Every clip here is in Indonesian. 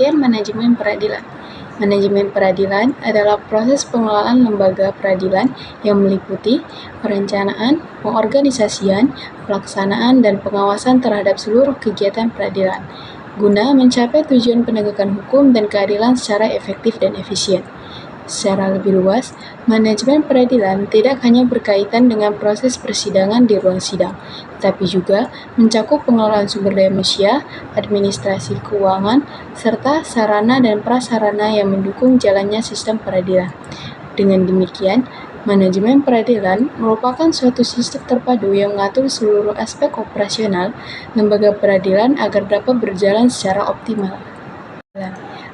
Pengertian manajemen peradilan. Manajemen peradilan adalah proses pengelolaan lembaga peradilan yang meliputi perencanaan, pengorganisasian, pelaksanaan, dan pengawasan terhadap seluruh kegiatan peradilan, guna mencapai tujuan penegakan hukum dan keadilan secara efektif dan efisien. Secara lebih luas, manajemen peradilan tidak hanya berkaitan dengan proses persidangan di ruang sidang, tetapi juga mencakup pengelolaan sumber daya manusia, administrasi keuangan, serta sarana dan prasarana yang mendukung jalannya sistem peradilan. Dengan demikian, manajemen peradilan merupakan suatu sistem terpadu yang mengatur seluruh aspek operasional lembaga peradilan agar dapat berjalan secara optimal.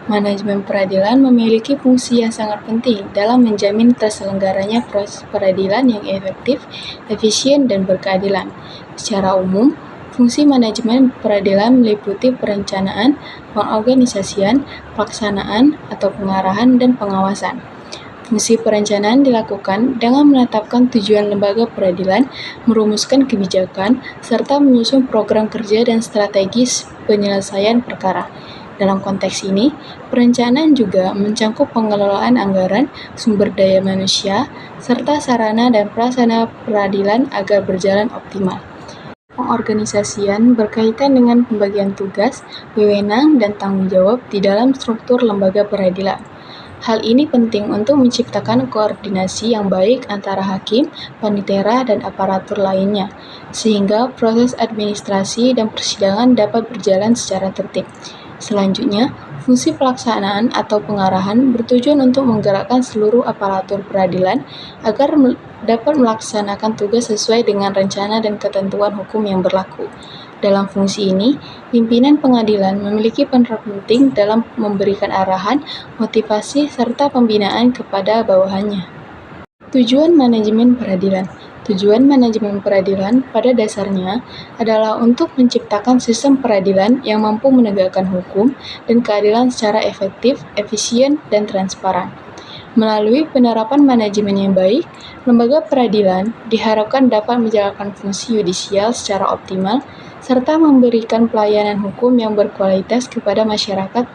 Manajemen peradilan memiliki fungsi yang sangat penting dalam menjamin terselenggaranya proses peradilan yang efektif, efisien, dan berkeadilan. Secara umum, fungsi manajemen peradilan meliputi perencanaan, pengorganisasian, pelaksanaan atau pengarahan, dan pengawasan. Fungsi perencanaan dilakukan dengan menetapkan tujuan lembaga peradilan, merumuskan kebijakan, serta menyusun program kerja dan strategis penyelesaian perkara. Dalam konteks ini, perencanaan juga mencakup pengelolaan anggaran, sumber daya manusia, serta sarana dan prasarana peradilan agar berjalan optimal. Pengorganisasian berkaitan dengan pembagian tugas, wewenang, dan tanggung jawab di dalam struktur lembaga peradilan. Hal ini penting untuk menciptakan koordinasi yang baik antara hakim, panitera, dan aparatur lainnya, sehingga proses administrasi dan persidangan dapat berjalan secara tertib. Selanjutnya, fungsi pelaksanaan atau pengarahan bertujuan untuk menggerakkan seluruh aparatur peradilan agar dapat melaksanakan tugas sesuai dengan rencana dan ketentuan hukum yang berlaku. Dalam fungsi ini, pimpinan pengadilan memiliki peran penting dalam memberikan arahan, motivasi, serta pembinaan kepada bawahannya. Tujuan manajemen peradilan. Tujuan manajemen peradilan pada dasarnya adalah untuk menciptakan sistem peradilan yang mampu menegakkan hukum dan keadilan secara efektif, efisien, dan transparan. Melalui penerapan manajemen yang baik, lembaga peradilan diharapkan dapat menjalankan fungsi yudisial secara optimal, serta memberikan pelayanan hukum yang berkualitas kepada masyarakat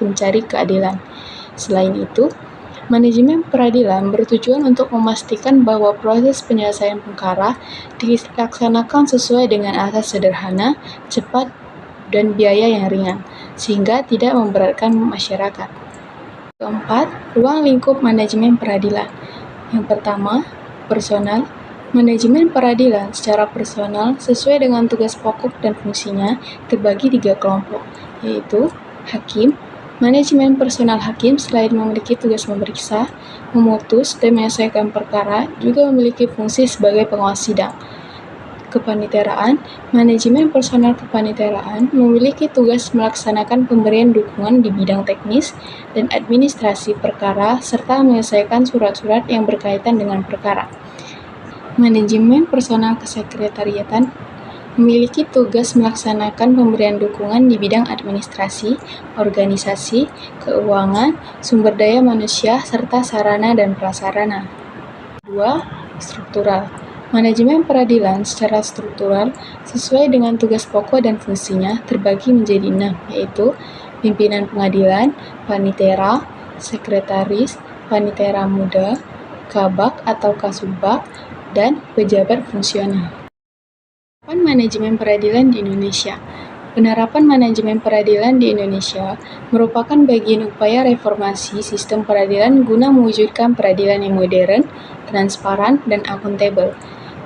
pencari keadilan. Selain itu, manajemen peradilan bertujuan untuk memastikan bahwa proses penyelesaian perkara dilaksanakan sesuai dengan asas sederhana, cepat, dan biaya yang ringan, sehingga tidak memberatkan masyarakat. Keempat, ruang lingkup manajemen peradilan. Yang pertama, personal. Manajemen peradilan secara personal sesuai dengan tugas pokok dan fungsinya terbagi 3 kelompok, yaitu hakim. Manajemen personal hakim selain memiliki tugas memeriksa, memutus, dan menyelesaikan perkara, juga memiliki fungsi sebagai pengawas sidang. Kepaniteraan. Manajemen personal kepaniteraan memiliki tugas melaksanakan pemberian dukungan di bidang teknis dan administrasi perkara, serta menyelesaikan surat-surat yang berkaitan dengan perkara. Manajemen personal kesekretariatan memiliki tugas melaksanakan pemberian dukungan di bidang administrasi, organisasi, keuangan, sumber daya manusia, serta sarana dan prasarana. 2. Struktural. Manajemen peradilan secara struktural sesuai dengan tugas pokok dan fungsinya terbagi menjadi 6, yaitu pimpinan pengadilan, panitera, sekretaris, panitera muda, kabak atau kasubag, dan pejabat fungsional. Penerapan manajemen peradilan di Indonesia. Penerapan manajemen peradilan di Indonesia merupakan bagian upaya reformasi sistem peradilan guna mewujudkan peradilan yang modern, transparan, dan akuntabel.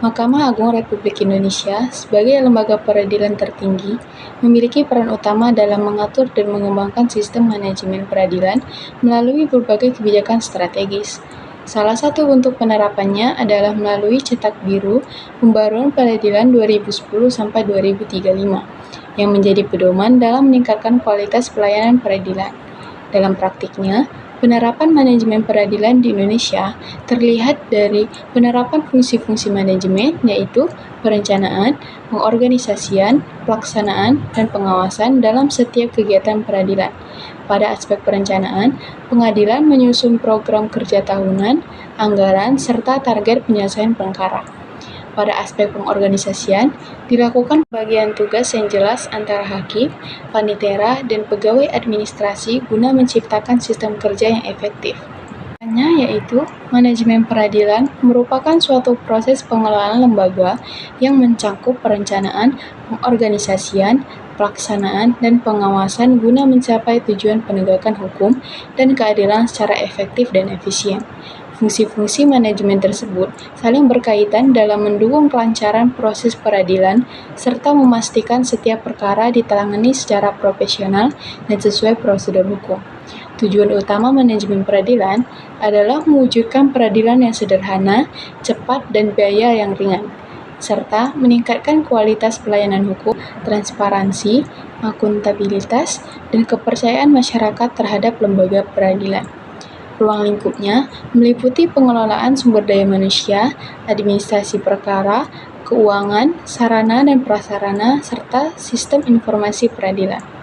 Mahkamah Agung Republik Indonesia sebagai lembaga peradilan tertinggi memiliki peran utama dalam mengatur dan mengembangkan sistem manajemen peradilan melalui berbagai kebijakan strategis. Salah satu bentuk penerapannya adalah melalui Cetak Biru Pembaruan Peradilan 2010-2035 yang menjadi pedoman dalam meningkatkan kualitas pelayanan peradilan. Dalam praktiknya, penerapan manajemen peradilan di Indonesia terlihat dari penerapan fungsi-fungsi manajemen, yaitu perencanaan, pengorganisasian, pelaksanaan, dan pengawasan dalam setiap kegiatan peradilan. Pada aspek perencanaan, pengadilan menyusun program kerja tahunan, anggaran, serta target penyelesaian perkara. Pada aspek pengorganisasian, dilakukan bagian tugas yang jelas antara hakim, panitera, dan pegawai administrasi guna menciptakan sistem kerja yang efektif. Yaitu manajemen peradilan merupakan suatu proses pengelolaan lembaga yang mencakup perencanaan, pengorganisasian, pelaksanaan, dan pengawasan guna mencapai tujuan penegakan hukum dan keadilan secara efektif dan efisien. Fungsi-fungsi manajemen tersebut saling berkaitan dalam mendukung kelancaran proses peradilan serta memastikan setiap perkara ditangani secara profesional dan sesuai prosedur hukum. Tujuan utama manajemen peradilan adalah mewujudkan peradilan yang sederhana, cepat, dan biaya yang ringan, serta meningkatkan kualitas pelayanan hukum, transparansi, akuntabilitas, dan kepercayaan masyarakat terhadap lembaga peradilan. Ruang lingkupnya meliputi pengelolaan sumber daya manusia, administrasi perkara, keuangan, sarana dan prasarana, serta sistem informasi peradilan.